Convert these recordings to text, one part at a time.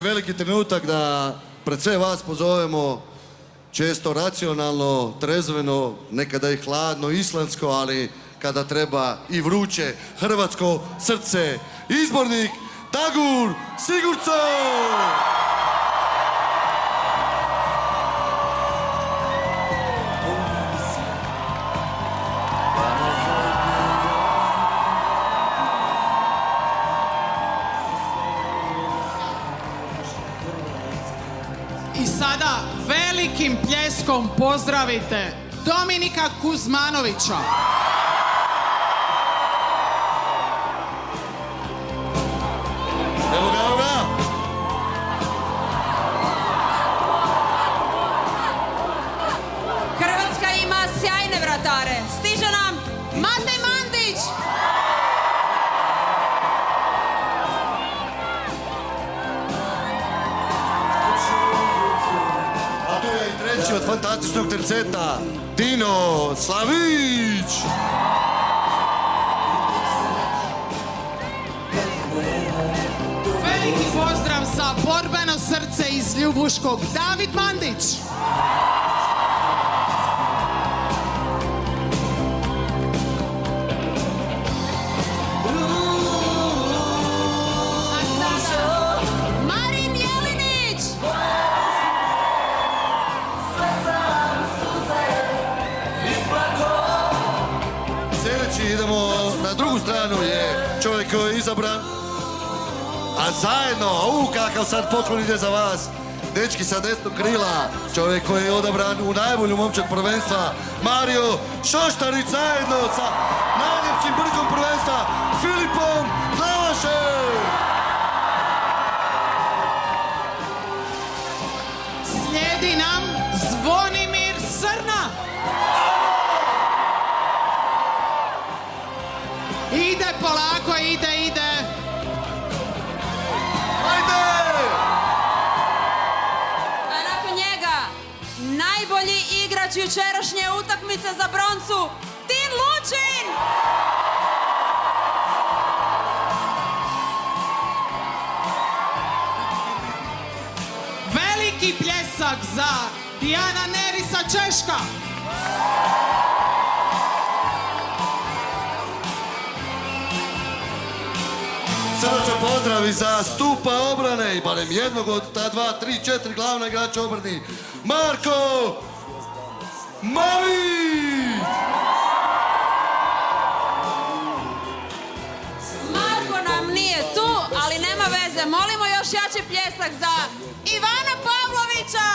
Veliki trenutak da pred sve vas pozovemo često racionalno, trezveno, nekada i hladno, islandsko, ali kada treba i vruće, hrvatsko srce, izbornik Dagur Sigurdsson! I sada velikim pljeskom pozdravite Dominika Kuzmanovića. Evo ga, evo ga! Hrvatska ima sjajne vratare. Stiže nam Matej Mandić. A tu je i treći od fantastičnog terceta, Dino Slavić! Veliki pozdrav za borbeno srce iz Ljubuškog, David Mandić. A sada Marin Jelinić. Sljedeći idemo na drugu stranu je čovjek koji je izabran. A zajedno, kakav sad poklon ide za vas, dečki sa desnog krila, čovjek koji je odabran u najbolju momčad prvenstva, Mario Šoštarić zajedno sa najljepšim brkom prvenstva, Filipom Glavašem! Slijedi nam Zvonimir Srna. Ide polako, ide. A nakon njega najbolji igrač jučerašnje utakmice za broncu, Tin Lučin. Veliki pljesak za Dijana Nerisa Češka. Srdačan pozdrav i za stupa obrane i barem jednog od ta 2, 3, 4 glavna igrača obrani, Marko Mavić! Marko nam nije tu, ali nema veze. Molimo još jači pljesak za Ivana Pavlovića.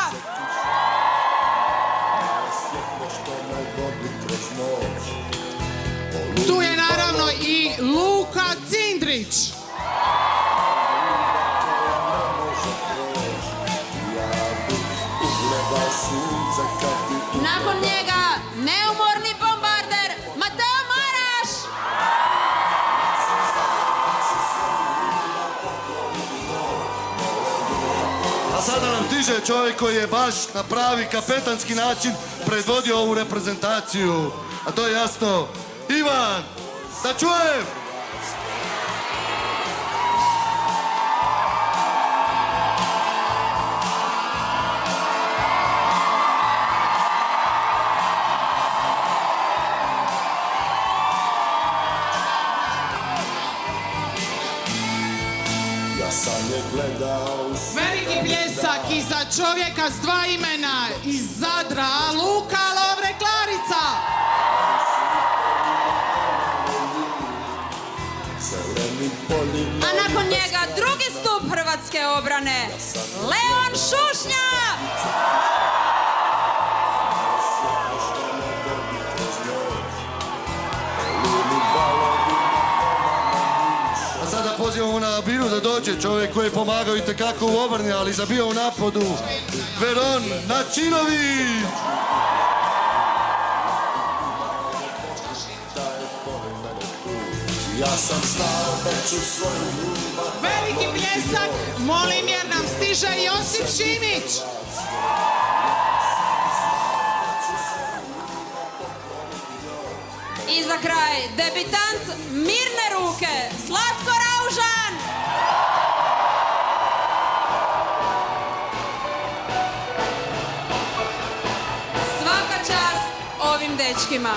Tu je naravno i Luka Cindrić. Nakon njega neumorni bombarder Mateo Maraš. A sada nam stiže čovjek koji je baš na pravi kapetanski način predvodio ovu reprezentaciju. A to je jasno, Ivan, da čujem! Veliki pljesak i za čovjeka s 2 imena iz Zadra, Luka Lovre Klarica. A nakon njega drugi stup hrvatske obrane, Leon Šušnja. A sada pozivamo na Biru da dođe čovjek koji je pomagao itekako u obrani, ali zabio u napadu, Veron Načinović! Veliki pljesak, molim jer nam stiže Josip Šimić. I za kraj, debitant mirne ruke, Zlatko Raužan. dečkima.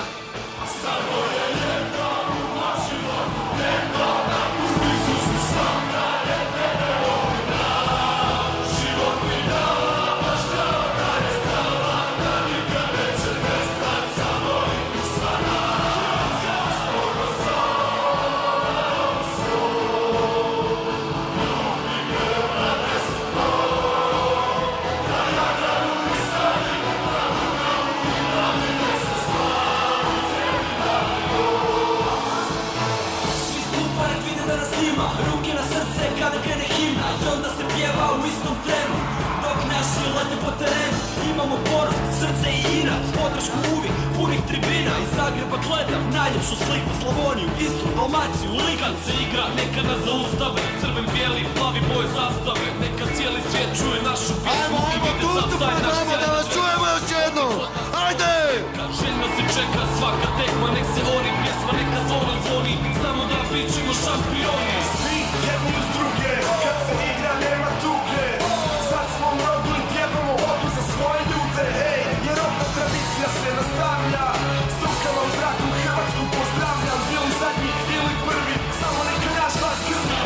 Ruke na srce kada krene himna i onda se pjeva u istom trenu. Dok naši lete po terenu, imamo ponos, srce i inat, podršku uvijek, punih tribina. Iz Zagreba gledam najljepšu sliku, Slavoniju, Istru, Dalmaciju, Ligan se igra, neka nas zaustave, crven, bijeli, plavi boje zastave. Neka cijeli svijet čuje našu pjesmu i vide sad taj naš da vas čujemo još jednom. Ajde! Željno se čeka svaka tekma, nek se ori pjesma, neka zvono zvoni. Znamo da bit ćemo šampioni. Svi jedni uz druge, kad se igra nema tuge. Sad smo u rodu i pjevamo odu za svoje ljude. Hej, jer opna tradicija se nastavlja. S rukama u zraku Hrvatsku pozdravljam. Bili zadnji ili prvi, samo neka naš glas grmi.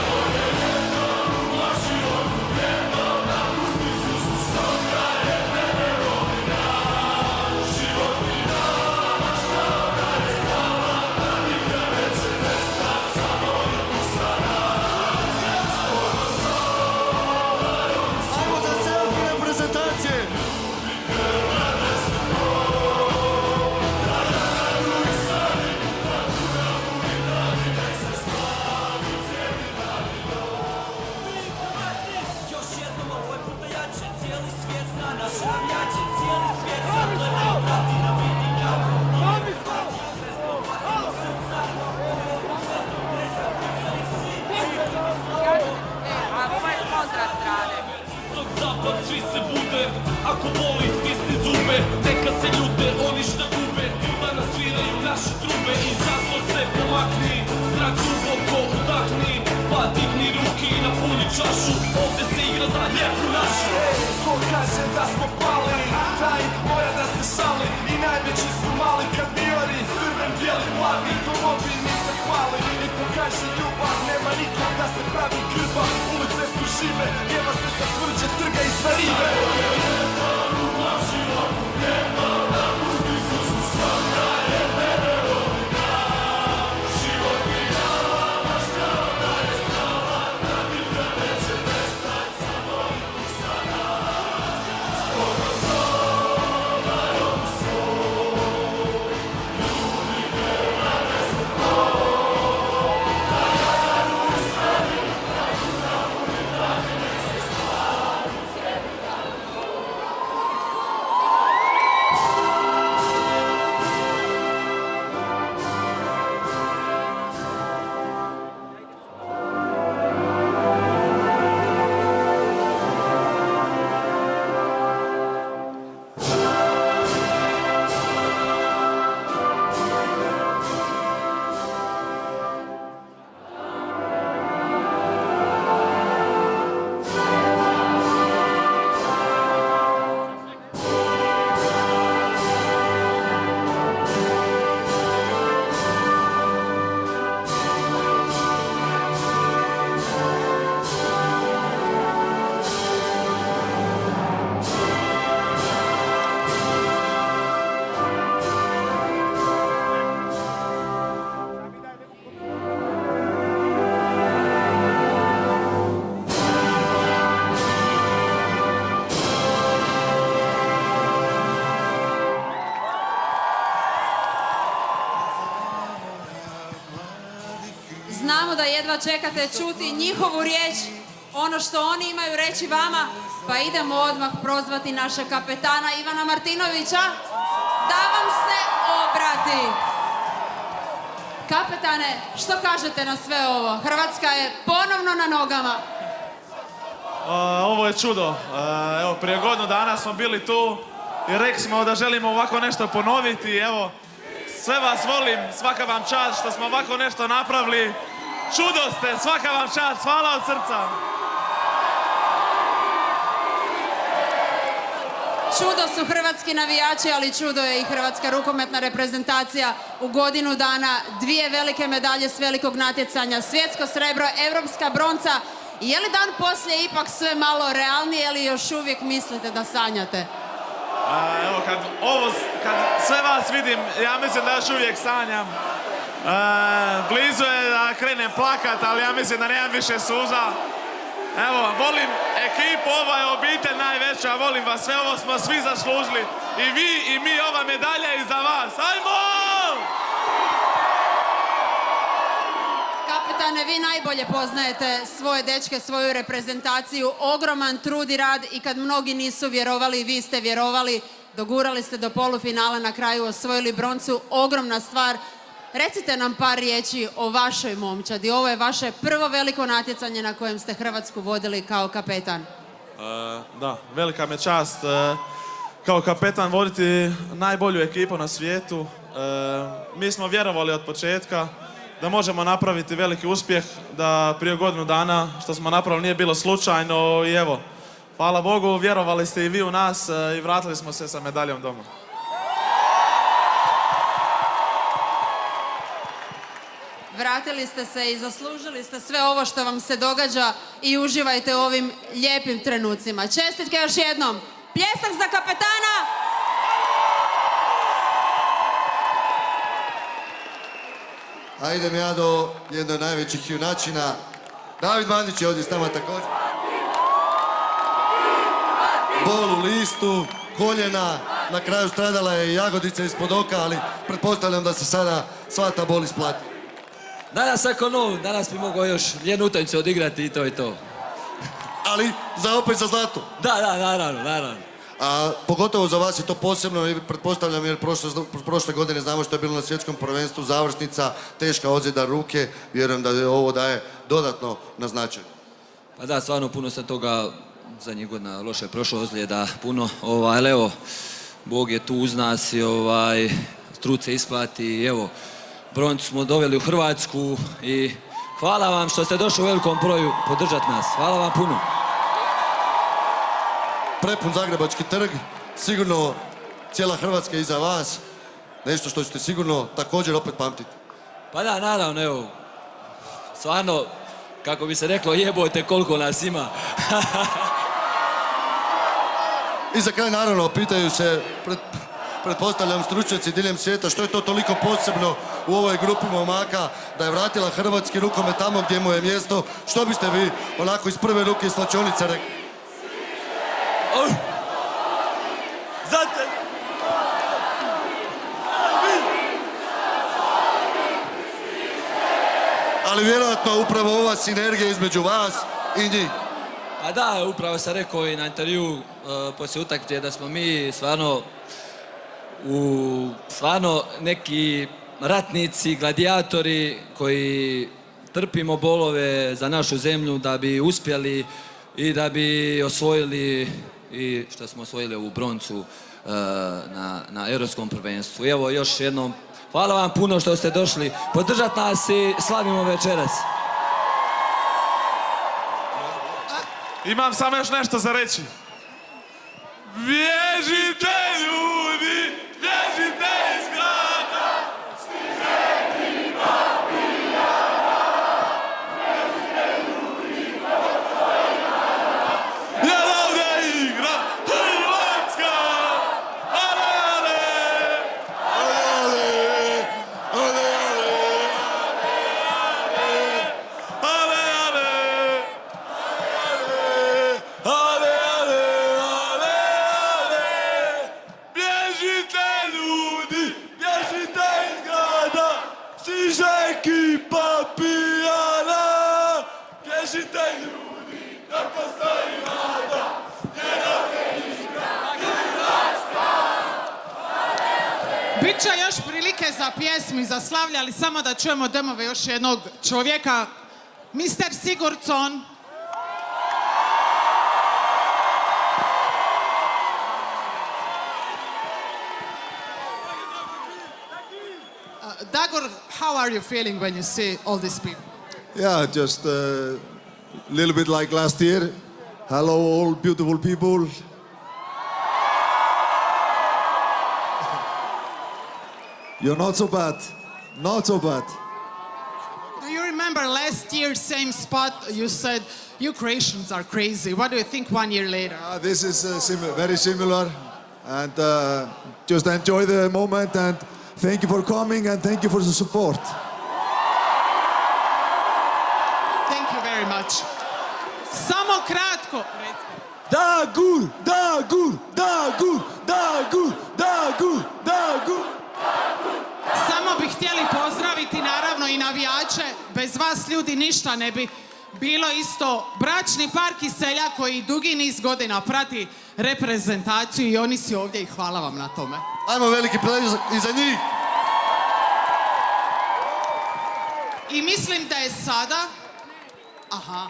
Ajmo za selfie reprezentacije! Još jednom ovo je puta jače, cijeli svijet zna naše navijače, cijeli svijet sad gleda i prati da vidi kako nije. Sve smo patimo srca, ovo smo sve to gresa, pucali svi. Istok, zapad, svi se bude, ako voli stisni zube, neka se ljute oni šta gube, da nas sviraju naše trube i zato se pomakni, zrak duboko udahni, pa digni ruki i napuni čašu, ovdje se igra za lijepu našu. Ko kaže da smo pali, taj mora da se šali. I najveći su mali kad biori, crven, bijeli, plavi, domovi mi se hvali. I pokaže ljubav, nema nikog da se pravi grba. Ulice su žive, pjeva se sa tvrđe trga i sa rive. Znamo da jedva čekate čuti njihovu riječ, ono što oni imaju reći vama, pa idemo odmah prozvati našeg kapetana Ivana Martinovića da vam se obrati. Kapetane, što kažete na sve ovo? Hrvatska je ponovno na nogama. Ovo je čudo. Evo, prije godinu dana smo bili tu i rekli smo da želimo ovako nešto ponoviti. Evo, sve vas volim, svaka vam čast što smo ovako nešto napravili. Čudo ste, svaka vam čast, hvala od srca. Čudo su hrvatski navijači, ali čudo je i hrvatska rukometna reprezentacija u godinu dana. 2 velike medalje s velikog natjecanja, svjetsko srebro, evropska bronca. Je li dan poslije ipak sve malo realnije ili još uvijek mislite da sanjate? Evo, kad sve vas vidim, ja mislim da još uvijek sanjam. Blizu je da krenem plakat, ali ja mislim da nemam više suza. Evo, volim ekipu, ova je obitelj najveća, volim vas sve, ovo smo svi zaslužili. I vi i mi, ova medalja je za vas. Ajmo! Kapetane, vi najbolje poznajete svoje dečke, svoju reprezentaciju. Ogroman trud i rad i kad mnogi nisu vjerovali, vi ste vjerovali. Dogurali ste do polufinala, na kraju osvojili broncu. Ogromna stvar. Recite nam par riječi o vašoj momčadi. Ovo je vaše prvo veliko natjecanje na kojem ste Hrvatsku vodili kao kapetan. Da, velika me čast kao kapetan voditi najbolju ekipu na svijetu. Mi smo vjerovali od početka da možemo napraviti veliki uspjeh, da prije godinu dana što smo napravili nije bilo slučajno i evo, hvala Bogu, vjerovali ste i vi u nas i vratili smo se sa medaljom doma. Vratili ste se i zaslužili ste sve ovo što vam se događa i uživajte u ovim lijepim trenucima. Čestitke još jednom. Pljesak za kapetana! A idem ja do jednog najvećih junačina. David Mandić je ovdje s nama također. Bol u listu, koljena, na kraju stradala je i jagodica ispod oka, ali pretpostavljam da se sada sva ta bol isplati. Danas ako nov, danas bi mogao još jednu utakmicu odigrati i to je to. Ali opet za zlato. Da, naravno. A pogotovo za vas je to posebno, i pretpostavljam jer prošle godine znamo što je bilo na svjetskom prvenstvu, završnica, teška ozljeda ruke, vjerujem da ovo daje dodatno na značaju. Pa da, stvarno puno sam toga zadnjih godina loše prošlo, ozljeda puno, ali evo, Bog je tu uz nas i trud se isplati i evo, broncu smo doveli u Hrvatsku i hvala vam što ste došli u velikom broju podržati nas. Hvala vam puno. Prepun Zagrebački trg, sigurno cijela Hrvatska iza vas, nešto što ćete sigurno također opet pamtiti. Pa da, naravno, evo, stvarno, kako bi se reklo, jebote koliko nas ima. I za kraj naravno pitaju se, pretpostavljam stručnjaci diljem svijeta, što je to toliko posebno u ovoj grupi momaka da je vratila hrvatski rukomet tamo gdje mu je mjesto. Što biste vi onako iz prve ruke iz slačionice rekli? Ali vjerojatno upravo ova sinergija između vas i njih. Pa da, upravo sam rekao i na intervju poslije utakmice da smo mi stvarno neki ratnici, gladijatori koji trpimo bolove za našu zemlju da bi uspjeli i da bi osvojili i što smo osvojili ovu broncu na Europskom prvenstvu. I evo još jednom, hvala vam puno što ste došli podržati nas i slavimo večeras. Imam samo još nešto za reći. Bježite ljudi, bježite iz grada, stiže ima pijana. Bježite ljudi, postoji nada, jer ovdje igra Hrvatska. Ale, ale, ale, ale, ale, ale, ale. Bježite ljudi, bježite iz grada, stiže ekipa pijana. Bježite ljudi, da postoji nada, jer ovdje igra Hrvatska. Biće još prilike za pjesmi, za slavlje, ali samo da čujemo demove još jednog čovjeka. Mr. Sigurdsson. Dagor, how are you feeling when you see all these people? Yeah, just a little bit like last year. Hello, all beautiful people. You're not so bad. Not so bad. Do you remember last year, same spot, you said, you Croatians are crazy. What do you think 1 year later? This is very similar. And just enjoy the moment and thank you for coming and thank you for the support. Thank you very much. Samo kratko. Da gul, da gul, da gul, da gul, da gul, da gul. Samo bi htjeli pozdraviti naravno i navijače. Bez vas ljudi ništa ne bi bilo isto. Bračni par Kiselja koji dugi niz godina prati reprezentaciju i oni su ovdje i hvala vam na tome. Ajmo veliki pljesak iza njih. I mislim da je sada... Aha,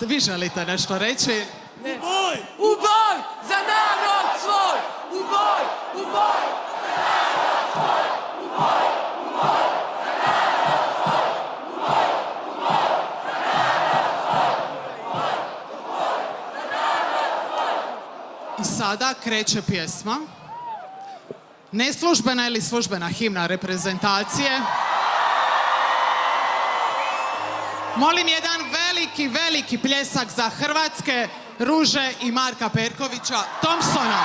vi želite nešto reći? U boj za narod svoj! U boj! U boj! I sada kreće pjesma. Neslužbena ili službena himna reprezentacije. Molim jedan veliki, veliki pljesak za Hrvatske, Ruže i Marka Perkovića Thompsona.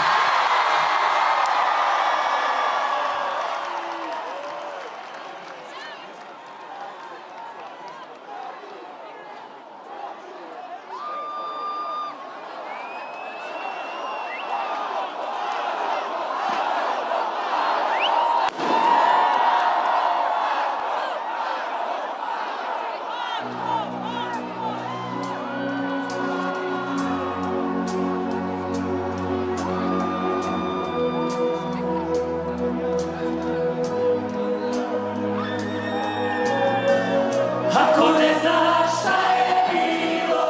Ako ne znaš šta je bilo,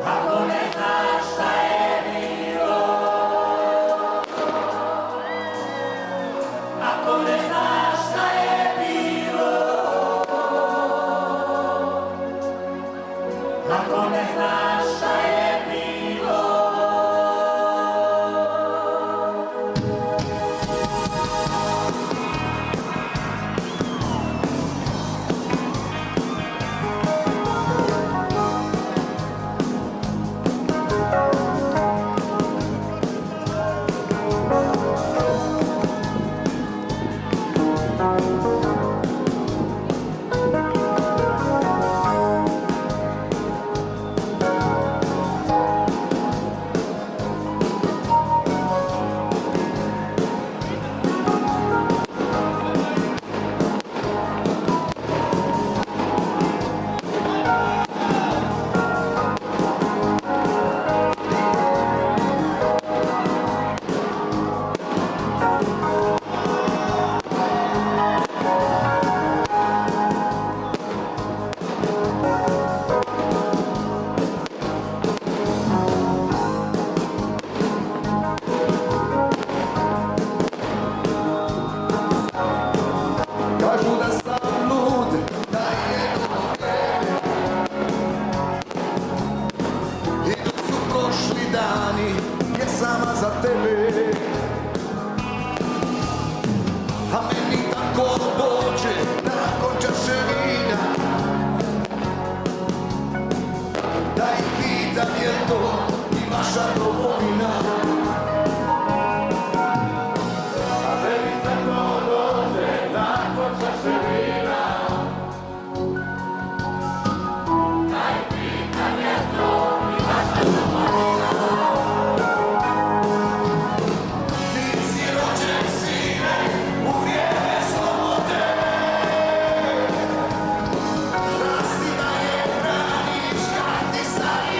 ako ne znaš šta je bilo, ako ne znaš šta je bilo, ako ne znaš šta je bilo. Kažu da sam lud, da jedno vreme i dok su prošli dani pjesama za tebe, a meni tako dođe nakon čaše vina, da ih pitam je to i vaša domovina. Rasti da je braniš kad ti sad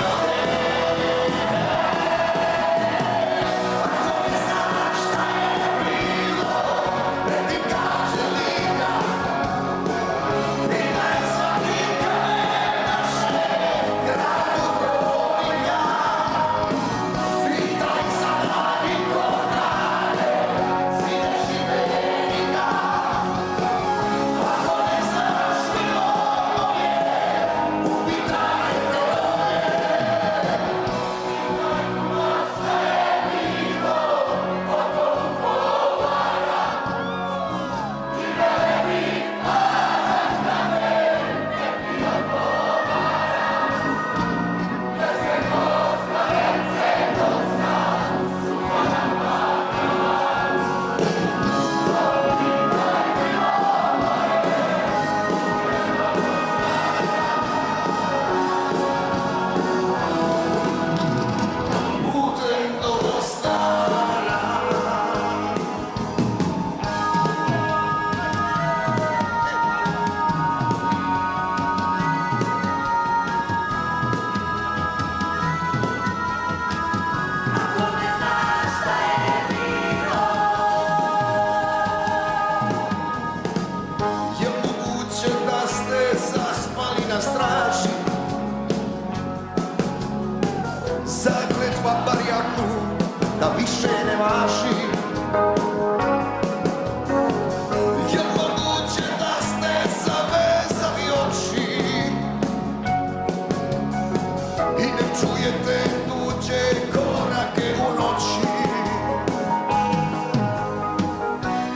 čujete tuđe korake u noći.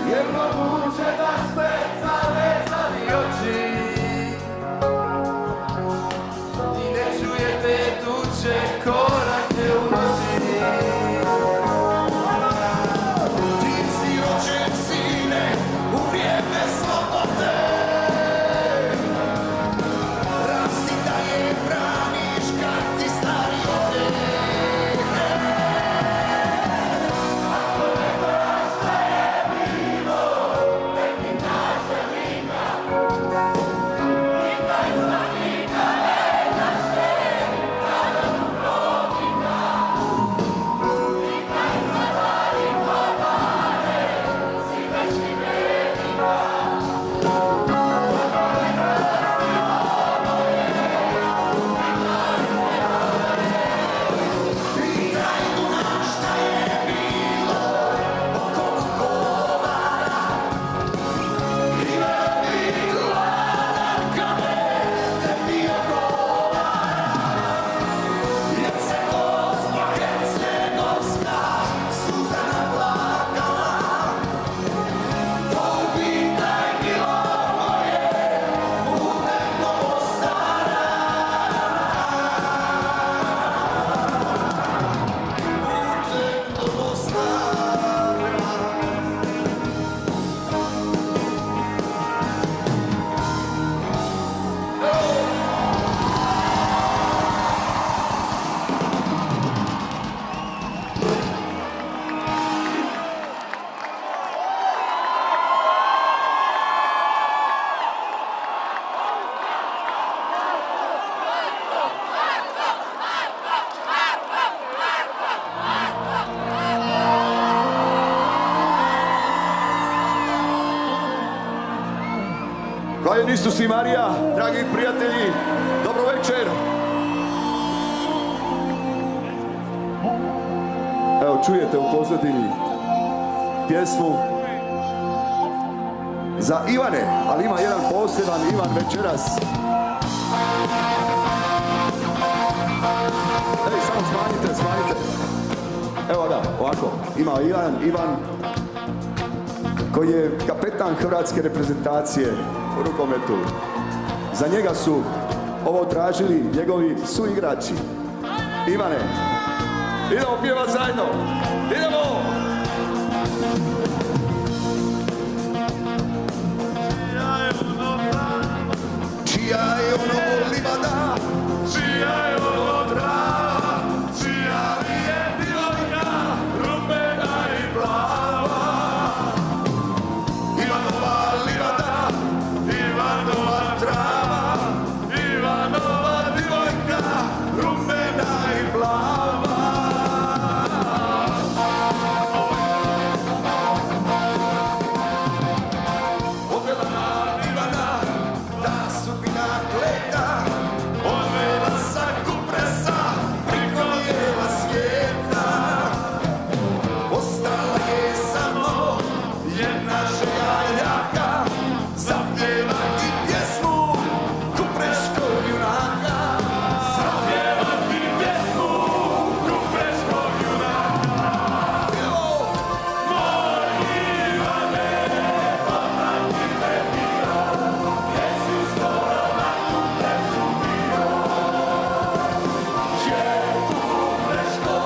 Jedno buđe da ste zavezali oči i ne čujete tuđe korake u noći. Ti si rođen sine u vrijeme slobode, rasti da je braniš kad ti stari ode. Hvala Isus i Marija, dragi prijatelji, dobro večer. Evo čujete u pozadini pjesmu za Ivane, ali ima jedan poseban Ivan večeras. Ej, samo smanjite. Evo ga, ovako, ima Ivan koji je kapetan hrvatske reprezentacije u rukometu. Za njega su ovo tražili njegovi suigrači. Ivane, idemo pjevat zajedno. Idemo! Čija je ono livada, čija je ono trava, čija li je divojka, rumena i plava. Ivanova livada, Ivanova trava, Ivanova divojka, rumena i plava. Odvela Ivana, ta sudbina kleta, odvela sa kupresa, priko bijela svijeta. Ostala je samo jedna želja jaka, zapjevati pjesmu kupreškog junaka. Zapjevati pjesmu kupreškog junaka. Evo! Moj Ivane, poprati me bio, jesi skoro na kupresu bio. Je kupreško,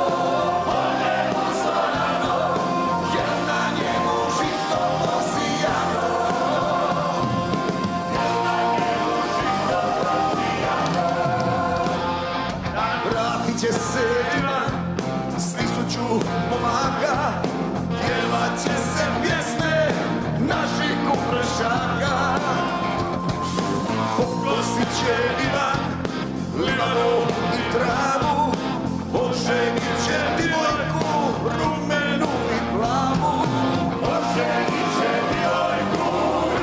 polje osvanano, jer na njemu žito posijano. Vratit će se Ivan s 1000 momaka, pjevat će se pjesme naših kuprešaka. Pokosit će Ivan livadu i travu, oženit će divojku rumenu i plavu. Oženit će divojku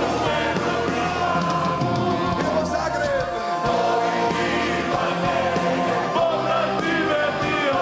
rumenu i plavu. Evo Zagreb! Povrati me bio,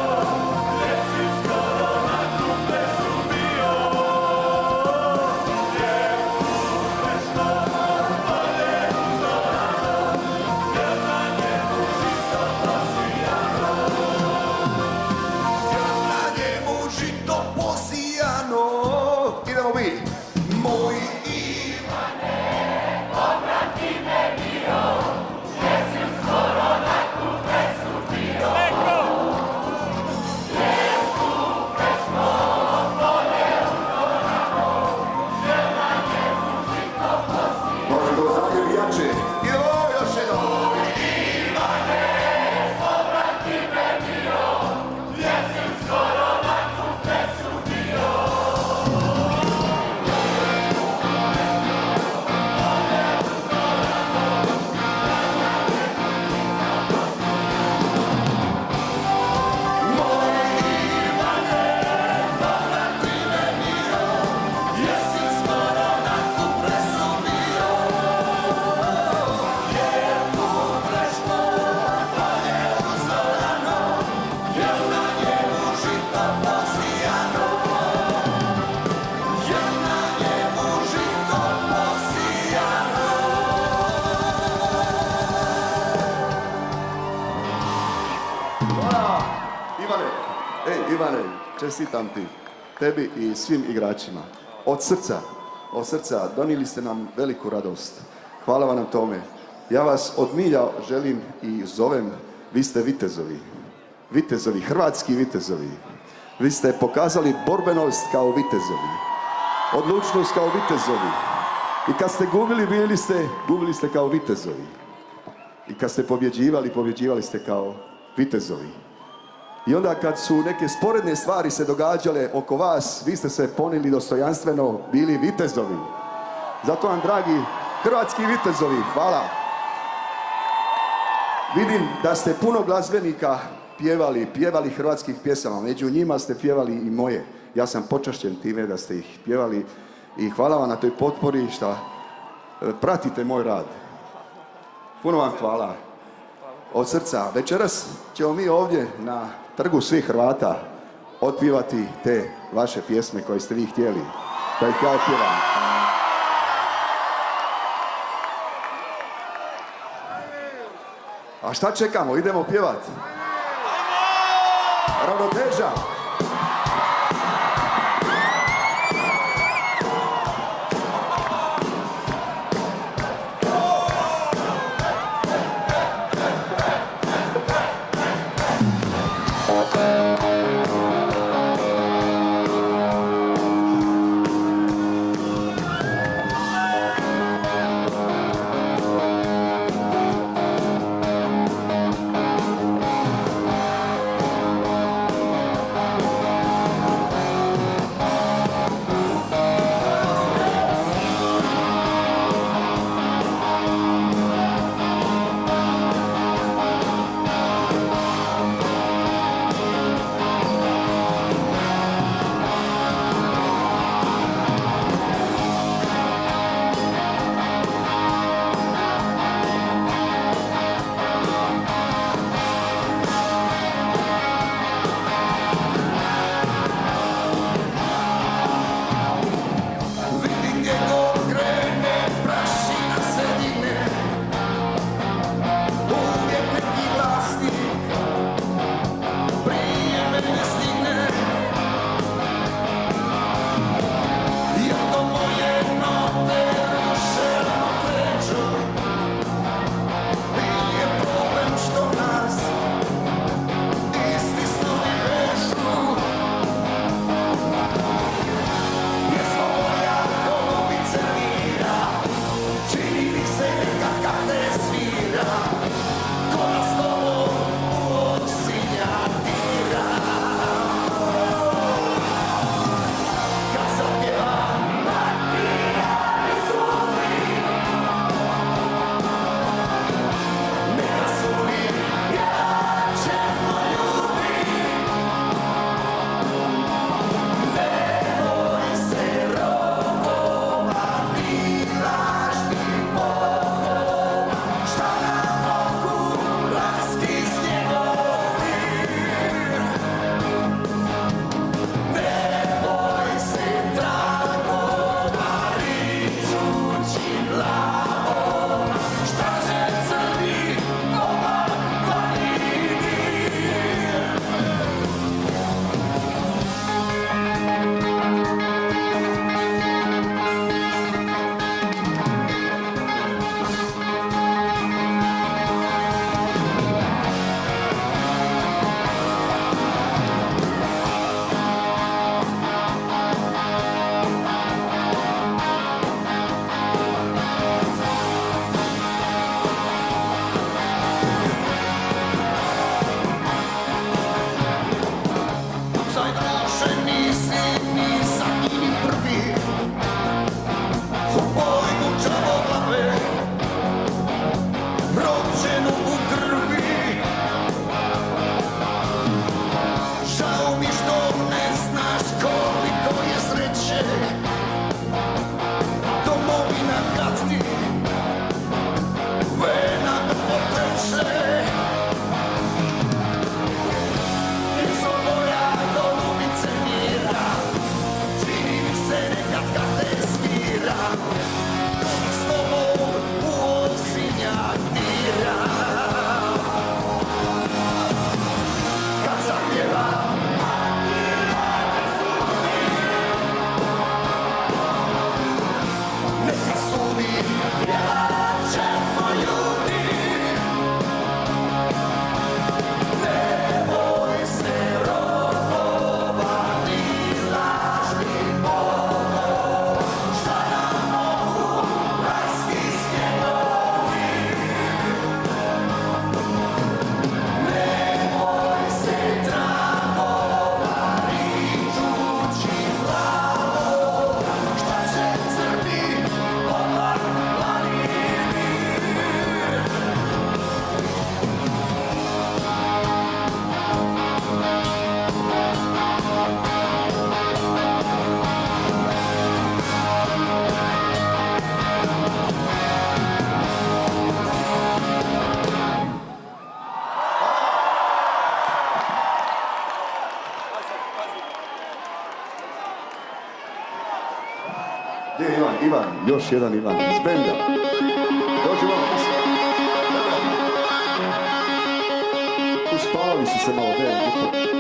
Hvala. Ivane, čestitam ti, tebi i svim igračima. Od srca, donijeli ste nam veliku radost. Hvala vam na tome. Ja vas od milja želim i zovem, vi ste vitezovi, hrvatski vitezovi. Vi ste pokazali borbenost kao vitezovi, odlučnost kao vitezovi. I kad ste gubili ste kao vitezovi. I kad ste pobjeđivali ste kao vitezovi. I onda kad su neke sporedne stvari se događale oko vas, vi ste se ponijeli dostojanstveno, bili vitezovi. Zato vam, dragi hrvatski vitezovi, hvala. Vidim da ste puno glazbenika pjevali hrvatskih pjesama, među njima ste pjevali i moje. Ja sam počašćen time da ste ih pjevali i hvala vam na toj potpori što pratite moj rad. Puno vam hvala. Od srca. Večeras ćemo mi ovdje na Trgu svih Hrvata otpivati te vaše pjesme koje ste vi htjeli da ih ja otpjevam. A šta čekamo? Idemo pjevat. Ravnoteža. Gdje je Ivan? Ivan, još jedan Ivan, iz benda. Dođi vam, uspavali su se malo, Dejan.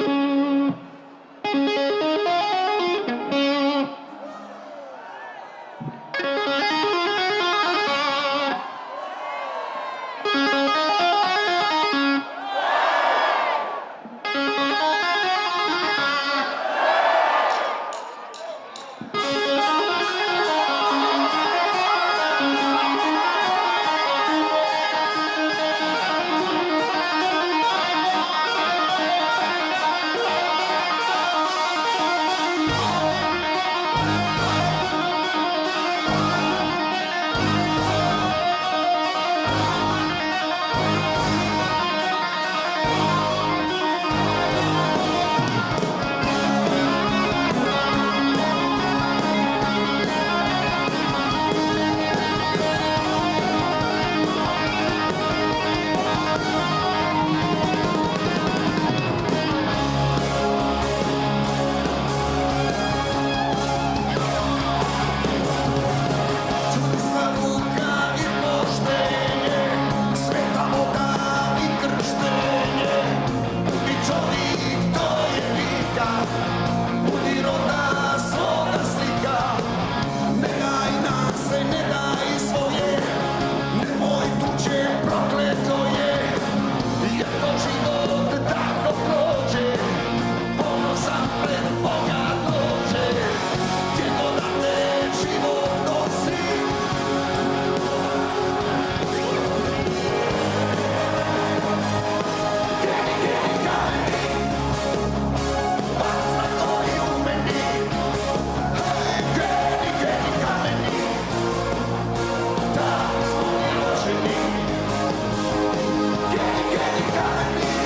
Geni, geni kameni,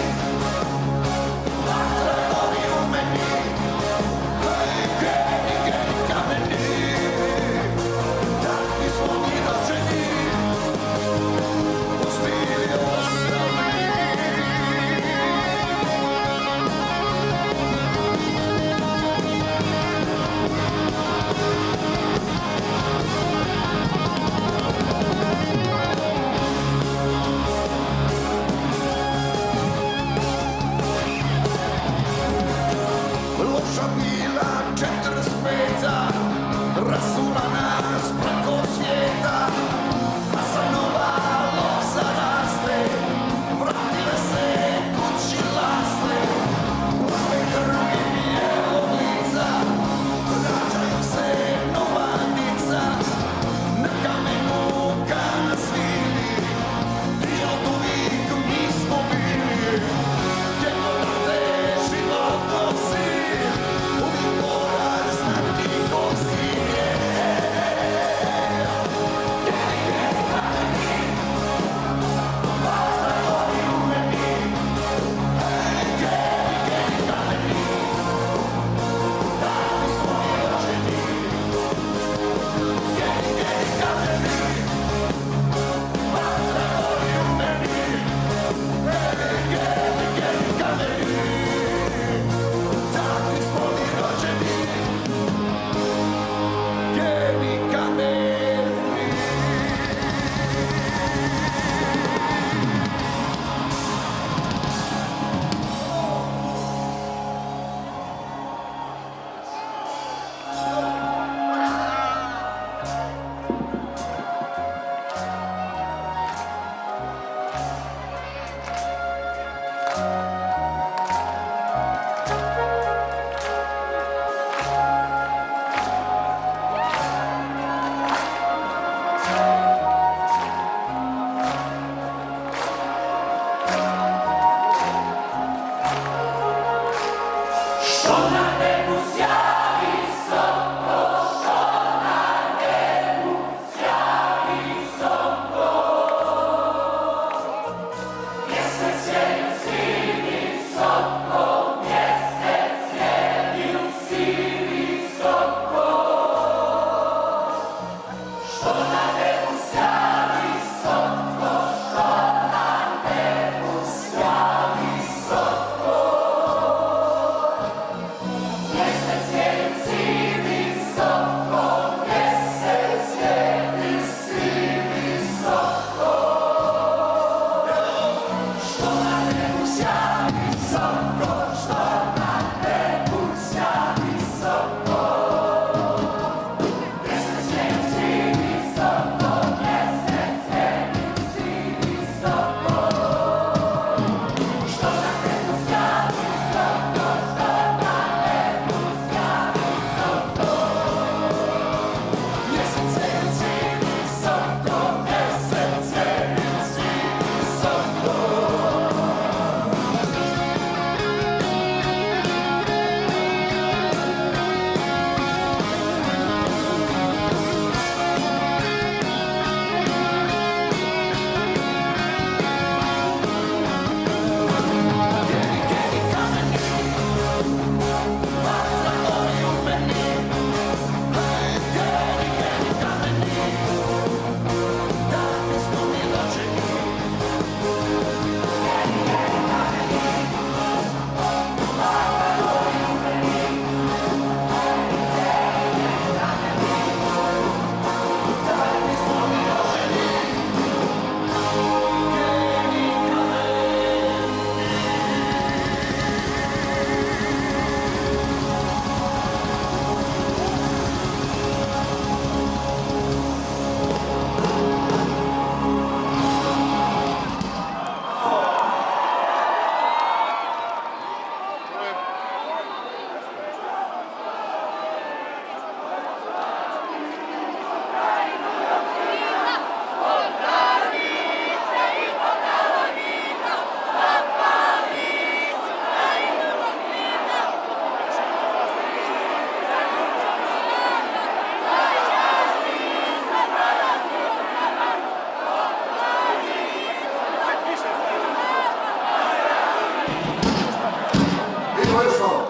simbolično.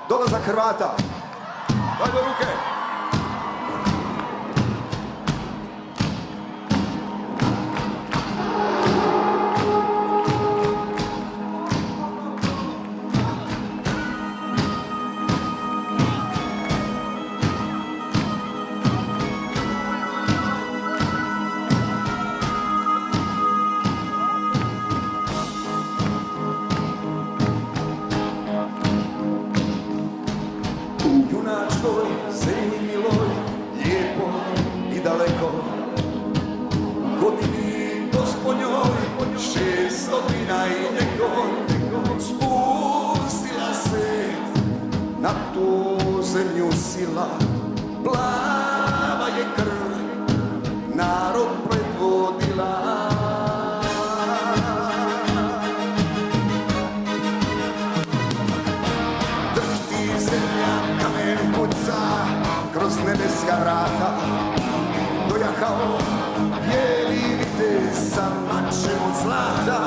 Dolazak Hrvata. Dajmo ruke. Junačkoj, zemlji miloj, lijepo i daleko. Godini gospodnjoj, 600 i nekoj, spustila se na tu zemlju sila. Plava je krv, narod predvodila. Kroz nebeska vrata dojahao bijeli vitez sa mačem od zlata.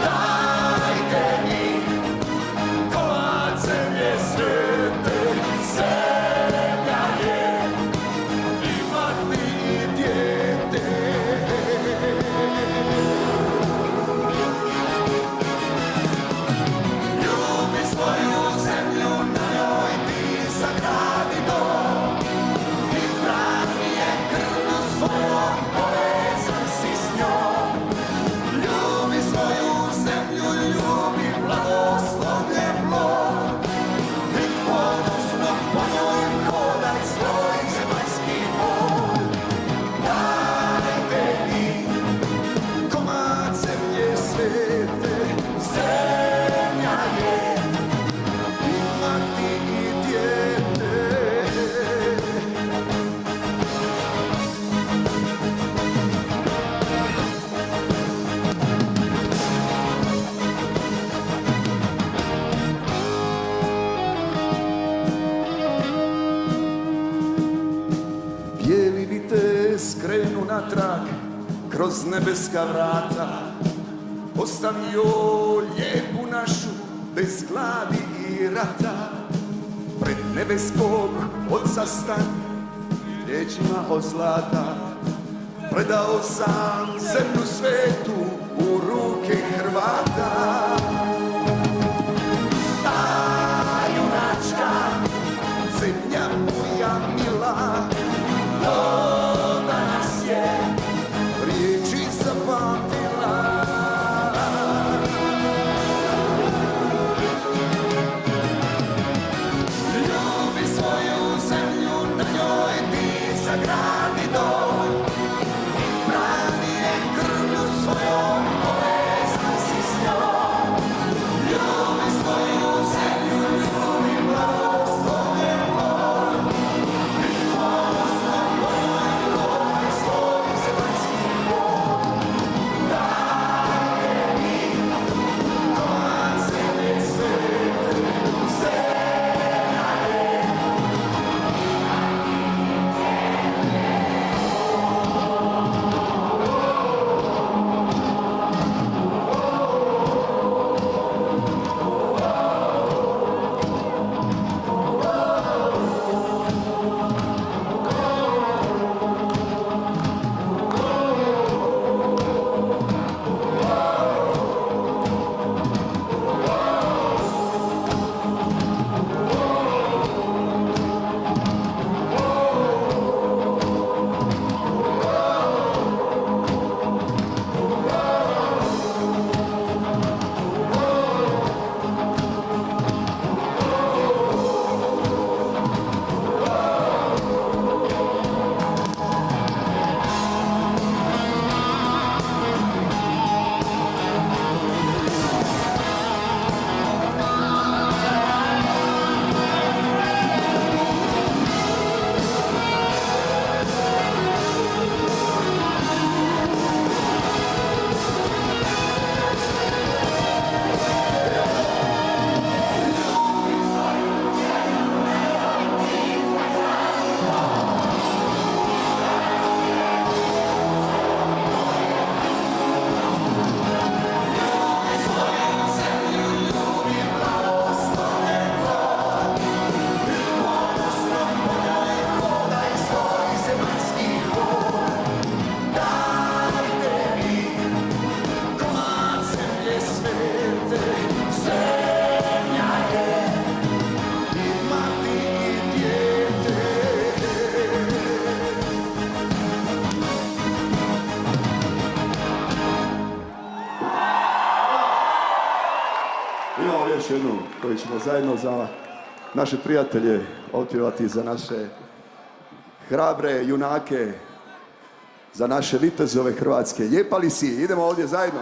Dajte mi komad zemlje svete, zemlja je imati i dijete. Ljubi svoju zemlju, na njoj ti sagradi dom i brani je krvlju svojom, povezan si s njom. Ljubi svoju zemlju, ljubi blagoslovljen plod i ponosno po njoj hodaj svoj zemaljski put. Dajte mi komad zemlje svete, zemlja je imati i dijete. Bijeli vitez krenu natrag kroz nebeska vrata, ostavio lijepu našu bez gladi i rata. Pred nebeskog oca stan, riječima od zlata, predao sam zemlju svetu u ruke Hrvata. Ta junačka zemlja moja mila, to danas je riječi zapamtila. Ljubi svoju zemlju, na njoj ti sagradi dom, brani je krvlju svojom, povezan si s njom. Imamo još jednu koju ćemo zajedno za naše prijatelje otpjevati, za naše hrabre junake, za naše vitezove hrvatske. Lijepa li si? Idemo ovdje zajedno.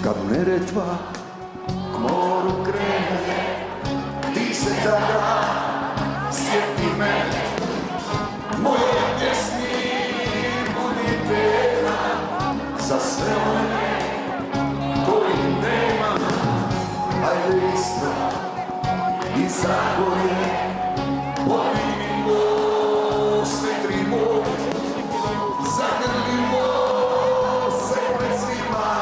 Kad Neretva k moru krene, ti se tada sjeti mene. Moje pjesmi budi pjeva za sve one koji nema. Ajde Istra i Zagorje, povinimo sve tri more, zagrlimo se pred svima.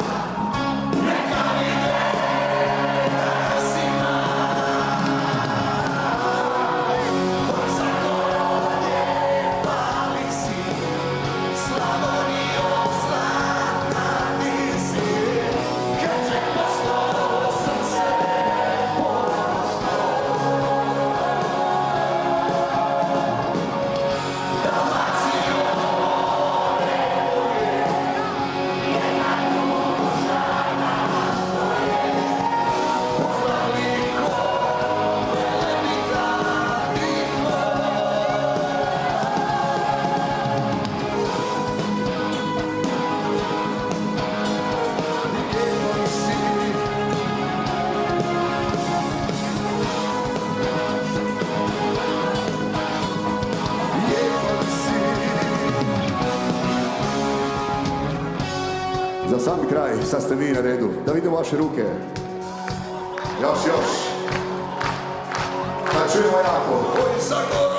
Za sami kraj, sad ste vi na redu. Da vidimo vaše ruke. Još. Da čujemo jako. Oj, Zagoro!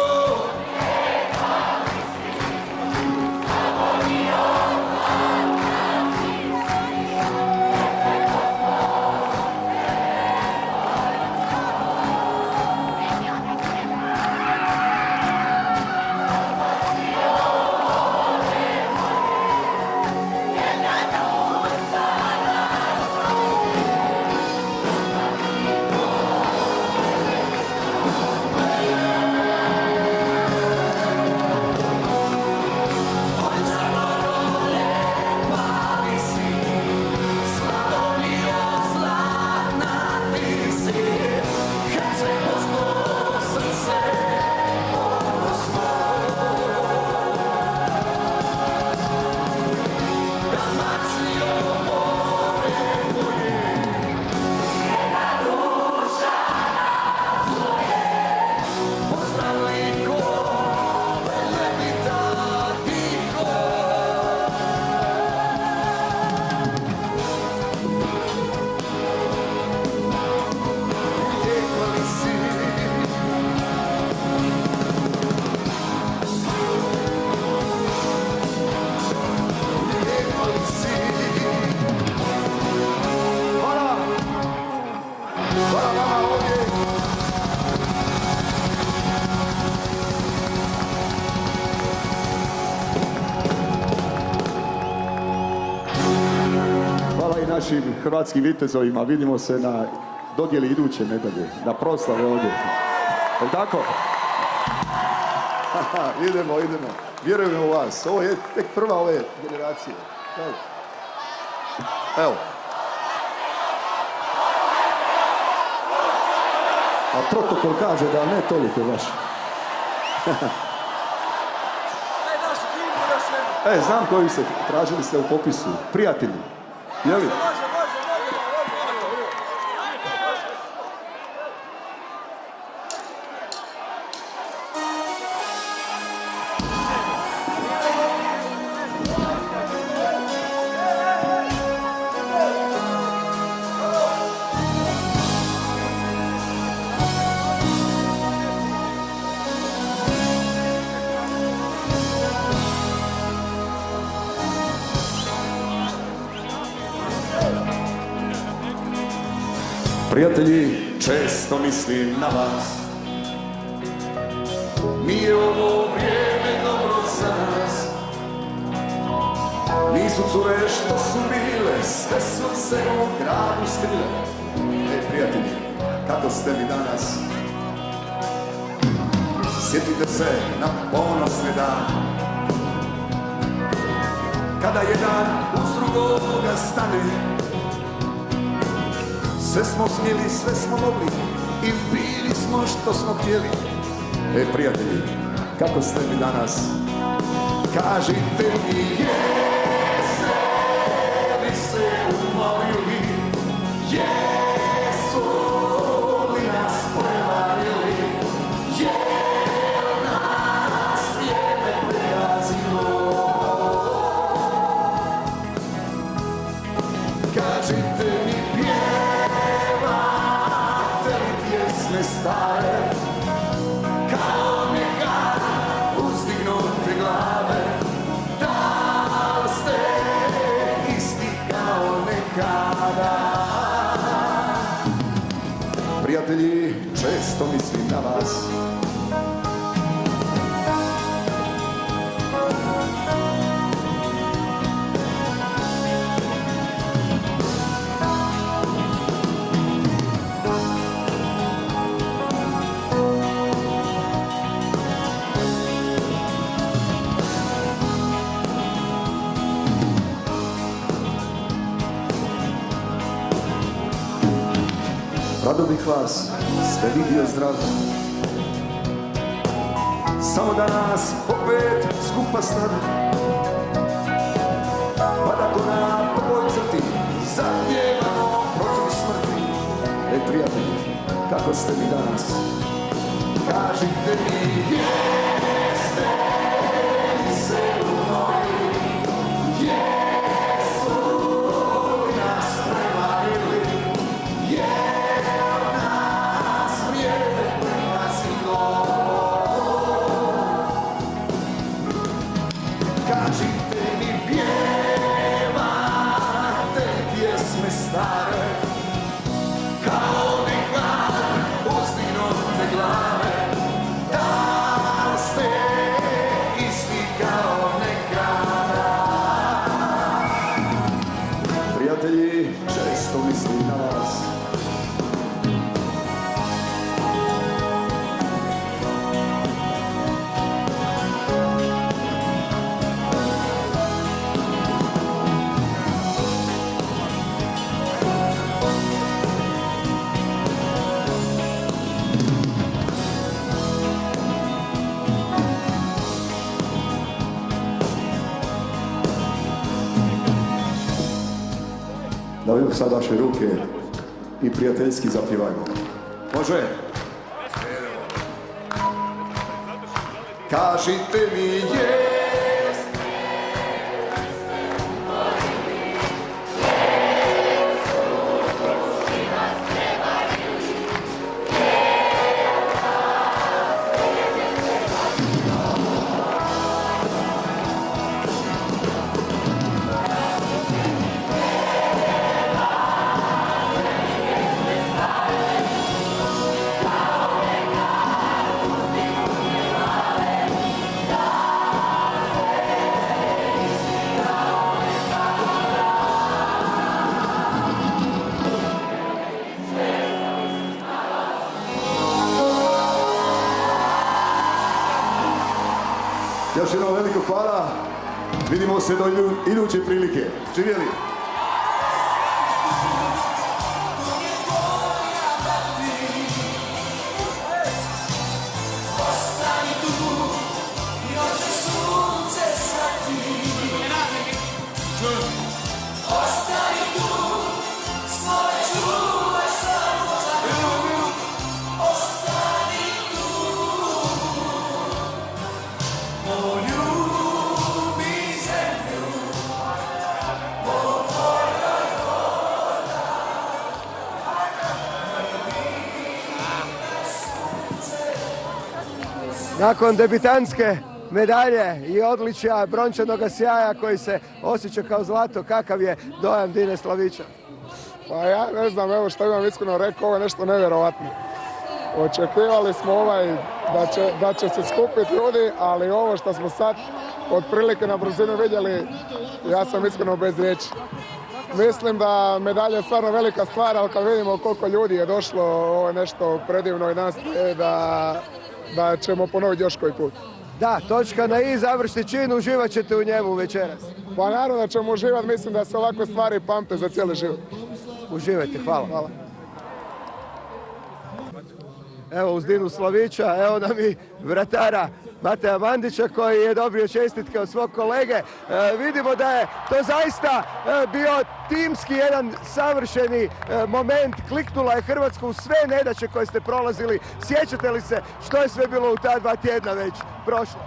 našim hrvatskim vitezovima. Vidimo se na dodjeli iduće medalje, na proslave ovdje. Je li tako? Idemo. Vjerujemo u vas. Ovo je tek prva ove generacije. Evo. A protokol kaže da ne toliko baš. Znam koji se tražili ste u popisu. Prijatelji. Je li? Prijatelji, često mislim na vas. Nije ovo vrijeme dobro za nas. Nisu cure što su bile, sve su se u gradu skrile. Prijatelji, kako ste mi danas? Sjetite se na ponosne dan, kada jedan uz drugoga stane. Sve smo smjeli, sve smo mogli i bili smo što smo htjeli. Prijatelji, kako ste mi danas? Kažite mi, jeste li se umorili? Jesu li nas prevarili? Je nas vrijeme pregazilo? Kažite mi, stare, kao nekad uzdignute glave. Da li ste isti kao nekada? Prijatelji, često mislim na vas. Rado bih vas sve vidio zdravo, samo da nas opet skupa stave, pa da ko na prvoj crti zapjevamo protiv smrti. Prijatelji, kako ste mi danas? Kažite mi, jeste li se umorili? Jesu li nas prevarili? Kažite mi, pjevate pjesme stare, kao nekad uzdignute glave. Da li ste isti kao nekada? Prijatelji, često mislim na vas. Dajmo sad vaše ruke i prijateljski zapjevajmo. Može? Kažite mi, je jednom veliko hvala. Vidimo se do iduće prilike. Živjeli! Nakon debitantske medalje i odličja brončanog sjaja koji se osjeća kao zlato, kakav je dojam Dine Slavića? Pa ja ne znam, evo što imam iskreno rekao, ovo je nešto nevjerovatno. Očekivali smo da će se skupiti ljudi, ali ovo što smo sad otprilike na brzinu vidjeli, ja sam iskreno bez riječi. Mislim da medalja je stvarno velika stvar, ali kad vidimo koliko ljudi je došlo, ovo je nešto predivno i nas da ćemo ponoviti još koji put. Da, točka na i, završni čin, uživat ćete u njemu večeras. Pa naravno da ćemo uživati, mislim da se ovakve stvari pamte za cijeli život. Uživajte, hvala. Evo uz Dinu Slavića, evo nam i vratara Mateja Mandića koji je dobio čestitke od svog kolege. Vidimo da je to zaista bio timski jedan savršeni moment. Kliknula je Hrvatsku u sve nedaće koje ste prolazili. Sjećate li se što je sve bilo u ta 2 tjedna već prošlo?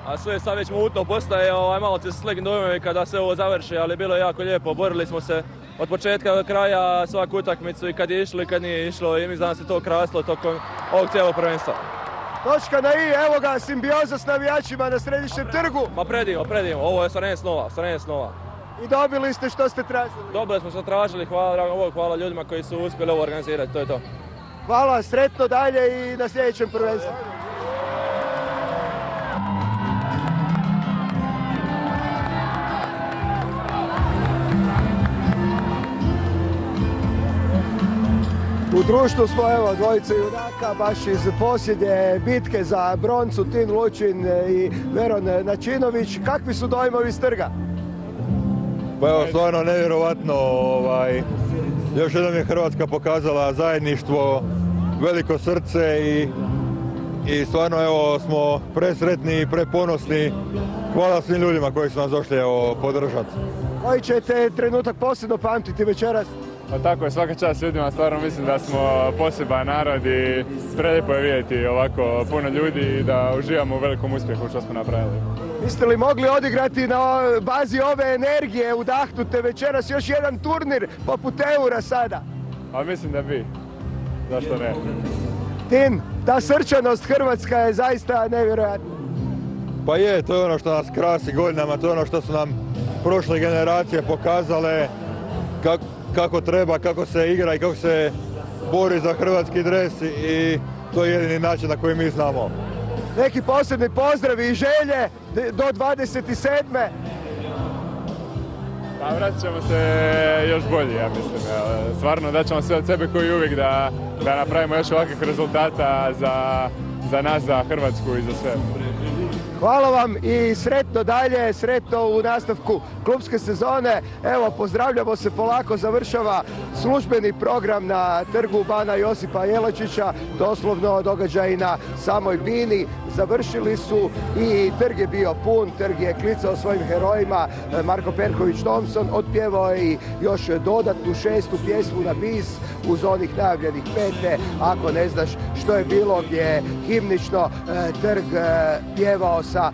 A sve sad već mutno postaje, malo će se slikim dojmovi kada se ovo završi, ali bilo je jako lijepo. Borili smo se od početka do kraja svaku utakmicu i kad je išlo i kad nije išlo i mislim da nas je to krasilo tokom ovog cijelog prvenstva. Točka na i, evo ga, simbioza s navijačima na Središnjem trgu. Ma predivno, ovo je stvarno snova. I dobili ste što ste tražili? Dobili smo što tražili, hvala ljudima koji su uspjeli ovo organizirati, to je to. Hvala, sretno dalje i na sljedećem prvenstvu. U društvu smo, evo, dvojice junaka, baš iz posljednje bitke za broncu, Tin Lučin i Veron Načinović. Kakvi su dojmovi s trga? Pa evo, stvarno nevjerovatno. Još jednom je Hrvatska pokazala zajedništvo, veliko srce i stvarno evo smo presretni i preponosni. Hvala svim ljudima koji su nas došli podržati. Koji ćete trenutak posebno pamtiti večeras? Pa tako je, svaka čast ljudima, stvarno mislim da smo poseban narod i prelijepo je vidjeti ovako puno ljudi i da uživamo u velikom uspjehu što smo napravili. Biste li mogli odigrati na bazi ove energije, udahnute večeras još jedan turnir poput Eura sada? A mislim da bi. Zašto ne? Tin, ta srčanost hrvatska je zaista nevjerojatna. Pa je, to je ono što nas krasi godinama, to je ono što su nam prošle generacije pokazale kako treba, kako se igra i kako se bori za hrvatski dres i to je jedini način na koji mi znamo. Neki posebni pozdravi i želje do 27. Pa vratit ćemo se još bolji, ja mislim. Stvarno da ćemo sve od sebe koji uvijek da napravimo još ovakvih rezultata za nas, za Hrvatsku i za sve. Hvala vam i sretno dalje, sretno u nastavku klubske sezone. Evo, pozdravljamo se, polako završava službeni program na trgu Bana Josipa Jelačića, doslovno događaj na samoj bini. Završili su i trg je bio pun, trg je klicao svojim herojima. Marko Perković-Thompson otpjevao je i još dodatnu 6. pjesmu na bis uz onih najavljenih 5. Ako ne znaš što je bilo, gdje je himnično trg pjevao sa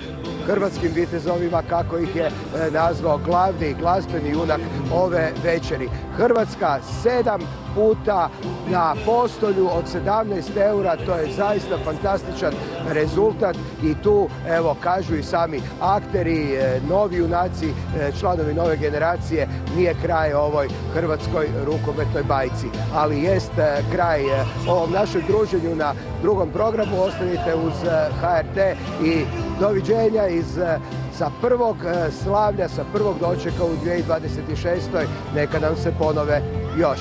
hrvatskim vitezovima, kako ih je nazvao glavni glazbeni junak ove večeri. Hrvatska 7 puta na postolju od 17 eura, to je zaista fantastičan rezultat i tu, evo, kažu i sami akteri, novi junaci, članovi nove generacije, nije kraj ovoj hrvatskoj rukometnoj bajci, ali jest kraj ovom našem druženju na drugom programu. Ostanite uz HRT i doviđenja sa prvog slavlja, sa prvog dočeka u 2026. Neka nam se ponove još.